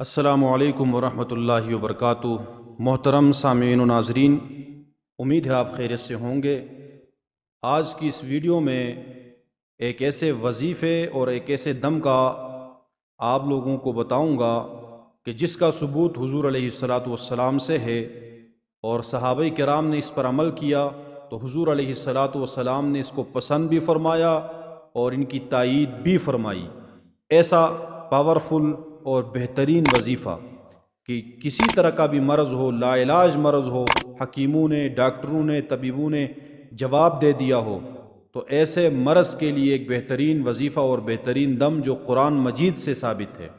السلام علیکم ورحمۃ اللہ وبرکاتہ۔ محترم سامعین و ناظرین، امید ہے آپ خیریت سے ہوں گے۔ آج کی اس ویڈیو میں ایک ایسے وظیفے اور ایک ایسے دم کا آپ لوگوں کو بتاؤں گا کہ جس کا ثبوت حضور علیہ الصلاۃ والسلام سے ہے، اور صحابہ کرام نے اس پر عمل کیا تو حضور علیہ الصلاۃ والسلام نے اس کو پسند بھی فرمایا اور ان کی تائید بھی فرمائی۔ ایسا پاورفل اور بہترین وظیفہ کہ کسی طرح کا بھی مرض ہو، لا علاج مرض ہو، حکیموں نے، ڈاکٹروں نے، طبیبوں نے جواب دے دیا ہو، تو ایسے مرض کے لیے ایک بہترین وظیفہ اور بہترین دم جو قرآن مجید سے ثابت ہے،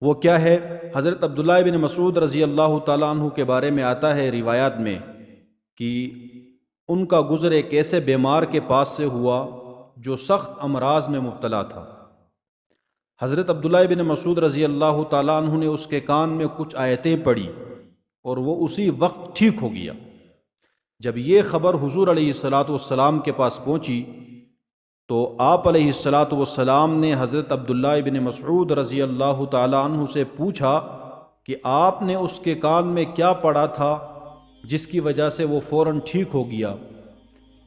وہ کیا ہے؟ حضرت عبداللہ بن مسعود رضی اللہ تعالیٰ عنہ کے بارے میں آتا ہے روایات میں کہ ان کا گزر ایک ایسے بیمار کے پاس سے ہوا جو سخت امراض میں مبتلا تھا۔ حضرت عبداللہ بن مسعود رضی اللہ تعالیٰ عنہ نے اس کے کان میں کچھ آیتیں پڑھی اور وہ اسی وقت ٹھیک ہو گیا۔ جب یہ خبر حضور علیہ الصلاۃ والسلام کے پاس پہنچی تو آپ علیہ الصلاۃ والسلام نے حضرت عبداللہ بن مسعود رضی اللہ تعالیٰ عنہ سے پوچھا کہ آپ نے اس کے کان میں کیا پڑھا تھا جس کی وجہ سے وہ فوراً ٹھیک ہو گیا؟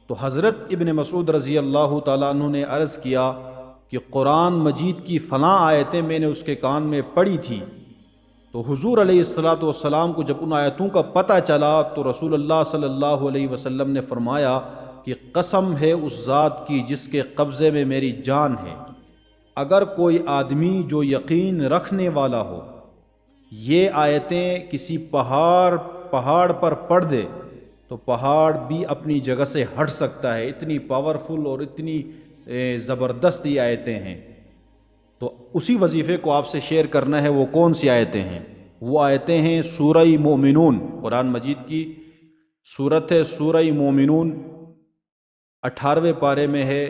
تو حضرت ابن مسعود رضی اللہ تعالیٰ عنہ نے عرض کیا کہ قرآن مجید کی فلاں آیتیں میں نے اس کے کان میں پڑھی تھی۔ تو حضور علیہ الصلاۃ والسلام کو جب ان آیتوں کا پتہ چلا تو رسول اللہ صلی اللہ علیہ وسلم نے فرمایا کہ قسم ہے اس ذات کی جس کے قبضے میں میری جان ہے، اگر کوئی آدمی جو یقین رکھنے والا ہو یہ آیتیں کسی پہاڑ پر پڑھ دے تو پہاڑ بھی اپنی جگہ سے ہٹ سکتا ہے۔ اتنی پاورفل اور اتنی زبردست یہ آیتیں ہیں۔ تو اسی وظیفے کو آپ سے شیئر کرنا ہے۔ وہ کون سی آیتیں ہیں؟ وہ آیتیں ہیں سورہ مومنون، قرآن مجید کی سورت ہے سورہ مومنون، 18ویں پارے میں ہے۔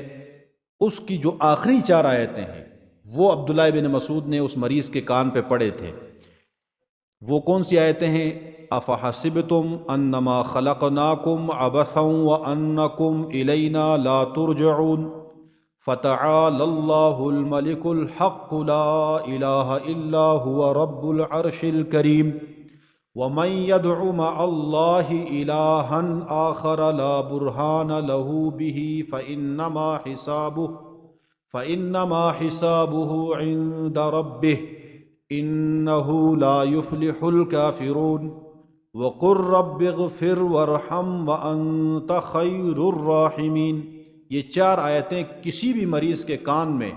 اس کی جو آخری 4 آیتیں ہیں وہ عبداللہ بن مسعود نے اس مریض کے کان پہ پڑھے تھے۔ وہ کون سی آیتیں ہیں؟ افحسبتم انما خلقناکم عبثا وانکم الینا لا ترجعون فتعالى اللہ الملک الحق لا الہ الا هو رب العرش الکریم ومن يدع مع اللہ الہا آخر لا برہان له به فإنما حسابه عند ربه انہ لا یفلح الکافرون وقل رب اغفر وارحم وانت خیر الراحمین۔ یہ 4 آیتیں کسی بھی مریض کے کان میں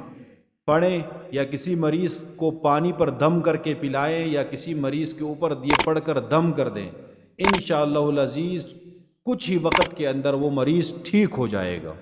پڑھیں یا کسی مریض کو پانی پر دم کر کے پلائیں یا کسی مریض کے اوپر یہ پڑھ کر دم کر دیں، انشاءاللہ العزیز کچھ ہی وقت کے اندر وہ مریض ٹھیک ہو جائے گا۔